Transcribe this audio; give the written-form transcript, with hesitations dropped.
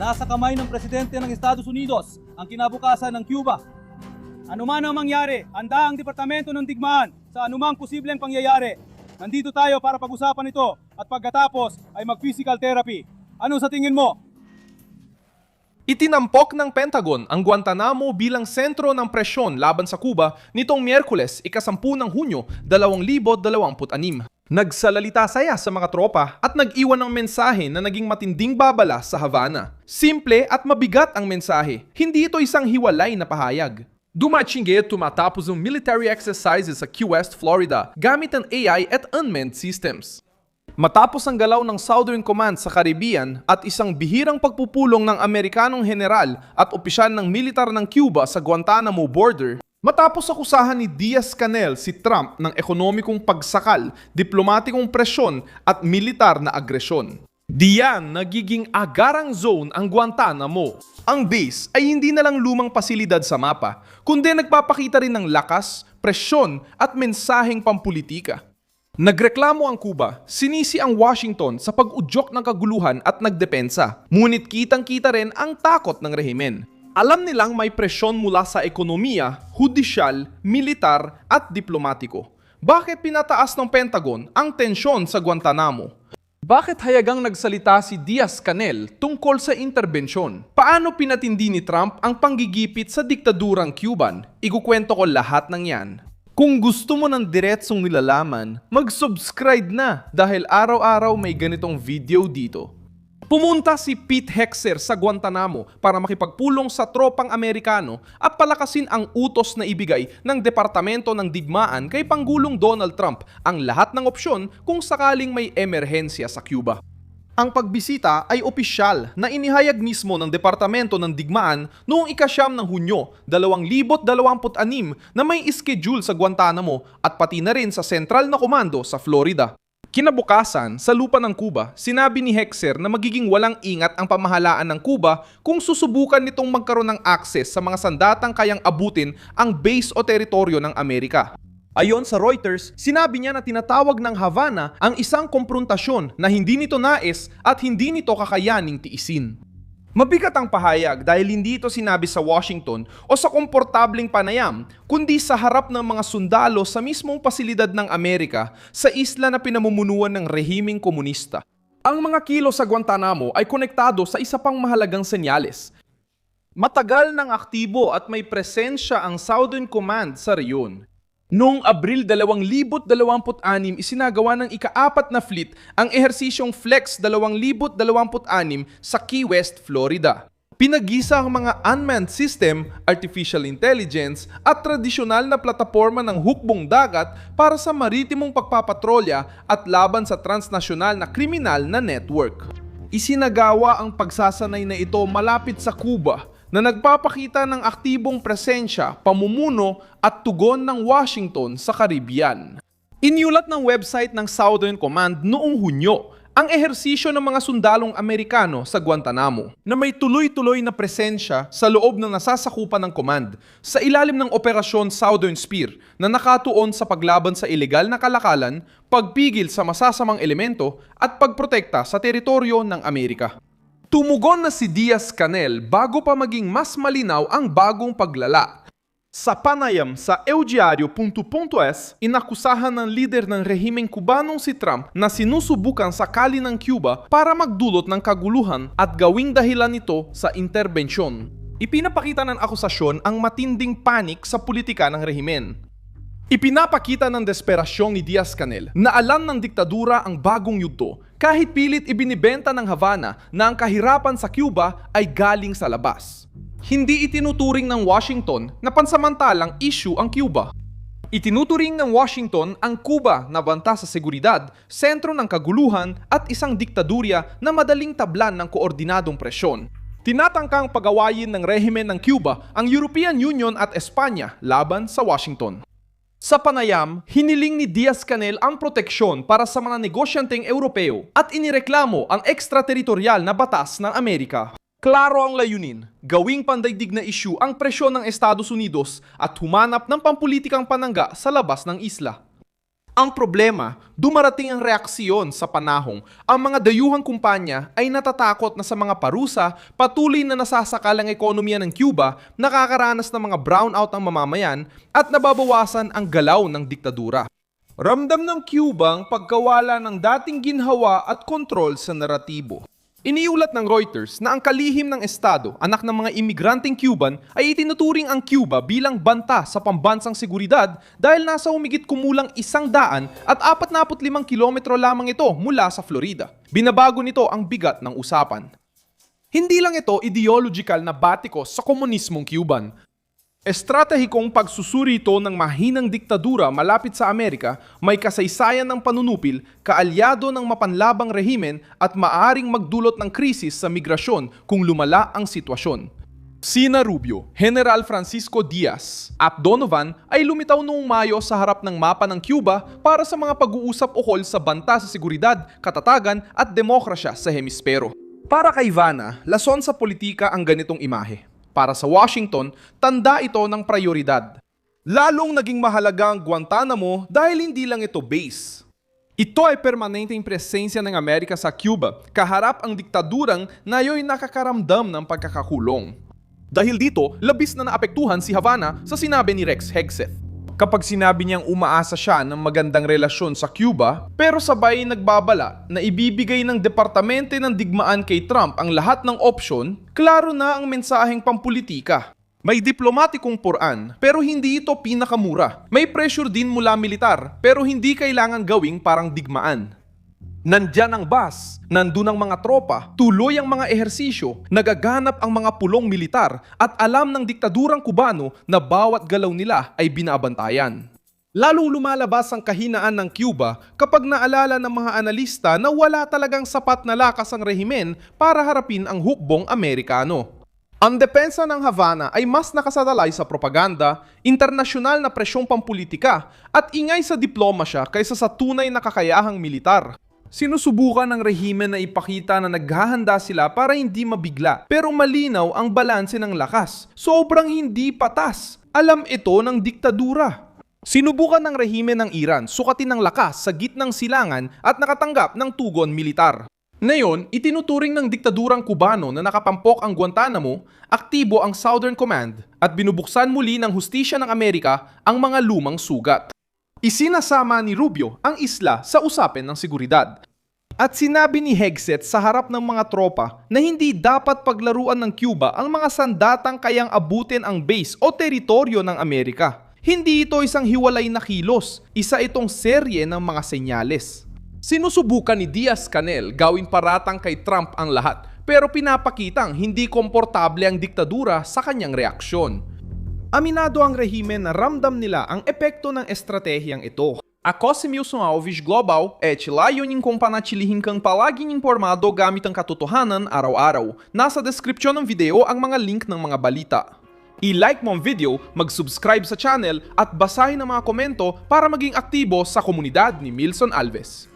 Nasa kamay ng Presidente ng Estados Unidos ang kinabukasan ng Cuba. Ano man ang mangyari, handa ang Departamento ng Digmaan sa anumang posibleng pangyayari. Nandito tayo para pag-usapan ito at pagkatapos ay mag-physical therapy. Ano sa tingin mo? Itinampok ng Pentagon ang Guantanamo bilang sentro ng presyon laban sa Cuba nitong Miyerkules, ika-10 ng Hunyo, 2026. Nagsalalita saya sa mga tropa at nag-iwan ng mensahe na naging matinding babala sa Havana. Simple at mabigat ang mensahe, hindi ito isang hiwalay na pahayag. Dumatinggueto matapos ang military exercises sa Key West, Florida gamit ang AI at unmanned systems. Matapos ang galaw ng Southern Command sa Caribbean at isang bihirang pagpupulong ng Amerikanong general at opisyal ng militar ng Cuba sa Guantanamo border, matapos akusahan ni Diaz-Canel si Trump ng ekonomikong pagsakal, diplomatikong presyon at militar na agresyon. Diyan nagiging agarang zone ang Guantanamo. Ang base ay hindi na lang lumang pasilidad sa mapa, kundi nagpapakita rin ng lakas, presyon at mensaheng pampulitika. Nagreklamo ang Cuba, sinisi ang Washington sa pag-udyok ng kaguluhan at nagdepensa. Ngunit kitang-kita rin ang takot ng rehimen. Alam nilang may presyon mula sa ekonomiya, hudisyal, militar at diplomatiko. Bakit pinataas ng Pentagon ang tensyon sa Guantanamo? Bakit hayagang nagsalita si Diaz-Canel tungkol sa interbensyon? Paano pinatindi ni Trump ang panggigipit sa diktadurang Cuban? Ikukwento ko lahat ng yan. Kung gusto mo ng diretsong nilalaman, mag-subscribe na dahil araw-araw may ganitong video dito. Pumunta si Pete Hegseth sa Guantanamo para makipagpulong sa tropang Amerikano at palakasin ang utos na ibigay ng Departamento ng Digmaan kay Pangulong Donald Trump ang lahat ng opsyon kung sakaling may emerhensya sa Cuba. Ang pagbisita ay opisyal na inihayag mismo ng Departamento ng Digmaan noong ika-9 ng Hunyo, 2026 na may schedule sa Guantanamo at pati na rin sa Sentral na Komando sa Florida. Kinabukasan, sa lupa ng Cuba, sinabi ni Hegseth na magiging walang ingat ang pamahalaan ng Cuba kung susubukan nitong magkaroon ng access sa mga sandatang kayang abutin ang base o teritoryo ng Amerika. Ayon sa Reuters, sinabi niya na tinatawag ng Havana ang isang komprontasyon na hindi nito nais at hindi nito kakayaning tiisin. Mabigat ang pahayag dahil hindi ito sinabi sa Washington o sa komportabling panayam, kundi sa harap ng mga sundalo sa mismong pasilidad ng Amerika sa isla na pinamumunuan ng rehimeng komunista. Ang mga kilo sa Guantanamo ay konektado sa isa pang mahalagang senyales. Matagal nang aktibo at may presensya ang Southern Command sa reyon. Noong Abril 2026, isinagawa ng ika-4 na fleet ang ehersisyong Flex 2026 sa Key West, Florida. Pinagisa ang mga unmanned system, artificial intelligence at tradisyonal na plataporma ng hukbong dagat para sa maritimong pagpapatrolya at laban sa transnasyonal na kriminal na network. Isinagawa ang pagsasanay na ito malapit sa Cuba, na nagpapakita ng aktibong presensya, pamumuno at tugon ng Washington sa Caribbean. Iniulat ng website ng Southern Command noong Hunyo ang ehersisyo ng mga sundalong Amerikano sa Guantanamo na may tuloy-tuloy na presensya sa loob ng nasasakupan ng command sa ilalim ng Operasyon Southern Spear na nakatuon sa paglaban sa ilegal na kalakalan, pagpigil sa masasamang elemento at pagprotekta sa teritoryo ng Amerika. Tumugon na si Diaz-Canel bago pa maging mas malinaw ang bagong paglala. Sa panayam sa Eldiario.es, inakusahan ng lider ng rehimeng kubanong si Trump na sinusubukan sakali ng Cuba para magdulot ng kaguluhan at gawing dahilan nito sa interbensyon. Ipinapakita ng akusasyon ang matinding panik sa politika ng rehimen. Ipinapakita ng desperasyon ni Diaz-Canel na alam ng diktadura ang bagong yugto kahit pilit ibinibenta ng Havana na ang kahirapan sa Cuba ay galing sa labas. Hindi itinuturing ng Washington na pansamantalang issue ang Cuba. Itinuturing ng Washington ang Cuba na banta sa seguridad, sentro ng kaguluhan at isang diktadurya na madaling tablan ng koordinadong presyon. Tinatangkang pagawayin ng rehimen ng Cuba ang European Union at Espanya laban sa Washington. Sa panayam, hiniling ni Diaz-Canel ang proteksyon para sa mga negosyanteng Europeo at inireklamo ang ekstrateritorial na batas ng Amerika. Klaro ang layunin, gawing pandaigdig na issue ang presyon ng Estados Unidos at humanap ng pampulitikang panangga sa labas ng isla. Ang problema, dumarating ang reaksyon sa panahong ang mga dayuhang kumpanya ay natatakot na sa mga parusa, patuloy na nasasakal ang ekonomiya ng Cuba, nakakaranas ng mga brownout ang mamamayan at nababawasan ang galaw ng diktadura. Ramdam ng Cuba ang pagkawala ng dating ginhawa at kontrol sa naratibo. Iniulat ng Reuters na ang kalihim ng Estado, anak ng mga imigranteng Cuban, ay itinuturing ang Cuba bilang banta sa pambansang seguridad dahil nasa humigit kumulang 145 kilometro lamang ito mula sa Florida. Binabago nito ang bigat ng usapan. Hindi lang ito ideological na batikos sa komunismong Cuban. Estratehikong pagsusuri ito ng mahinang diktadura malapit sa Amerika, may kasaysayan ng panunupil, kaalyado ng mapanlabang rehimen at maaring magdulot ng krisis sa migrasyon kung lumala ang sitwasyon. Sina Rubio, General Francisco Diaz at Donovan ay lumitaw noong Mayo sa harap ng mapa ng Cuba para sa mga pag-uusap ukol sa banta sa seguridad, katatagan at demokrasya sa hemispero. Para kay Ivana, lason sa politika ang ganitong imahe. Para sa Washington, tanda ito ng prioridad. Lalong naging mahalaga ang Guantanamo dahil hindi lang ito base. Ito ay permanenteng presensya ng Amerika sa Cuba, kaharap ang diktadurang nayo'y nakakaramdam ng pagkakakulong. Dahil dito, labis na naapektuhan si Havana sa sinabi ni Rex Hegseth. Kapag sinabi niyang umaasa siya ng magandang relasyon sa Cuba, pero sabay nagbabala na ibibigay ng Departamento ng Digmaan kay Trump ang lahat ng opsyon, klaro na ang mensaheng pampulitika. May diplomatikong puran, pero hindi ito pinakamura. May pressure din mula militar, pero hindi kailangan gawing parang digmaan. Nandyan ang bus, nandun ang mga tropa, tuloy ang mga ehersisyo, nagaganap ang mga pulong militar at alam ng diktadurang Kubano na bawat galaw nila ay binabantayan. Lalong lumalabas ang kahinaan ng Cuba kapag naalala ng mga analista na wala talagang sapat na lakas ang rehimen para harapin ang hukbong Amerikano. Ang depensa ng Havana ay mas nakasalalay sa propaganda, internasyonal na presyong pampulitika at ingay sa diplomasya kaysa sa tunay na kakayahang militar. Sinusubukan ng rehimen na ipakita na naghahanda sila para hindi mabigla, pero malinaw ang balanse ng lakas. Sobrang hindi patas. Alam ito ng diktadura. Sinubukan ng rehimen ng Iran sukatin ng lakas sa gitnang silangan at nakatanggap ng tugon militar. Ngayon, itinuturing ng diktadurang Kubano na nakapampok ang Guantanamo, aktibo ang Southern Command at binubuksan muli ng hustisya ng Amerika ang mga lumang sugat. Isinasama ni Rubio ang isla sa usapin ng seguridad. At sinabi ni Hegseth sa harap ng mga tropa na hindi dapat paglaruan ng Cuba ang mga sandatang kayang abutin ang base o teritoryo ng Amerika. Hindi ito isang hiwalay na kilos, isa itong serye ng mga senyales. Sinusubukan ni Diaz-Canel gawing paratang kay Trump ang lahat, pero pinapakitang hindi komportable ang diktadura sa kanyang reaksyon. Aminado ang rehimen na ramdam nila ang epekto ng estratehiyang ito. Ako si Milson Alves Global, et layunin kong panatilihin kang palaging impormado gamit ang katotohanan araw-araw. Nasa description ng video ang mga link ng mga balita. I-like mo ang video, mag-subscribe sa channel at basahin ang mga komento para maging aktibo sa komunidad ni Milson Alves.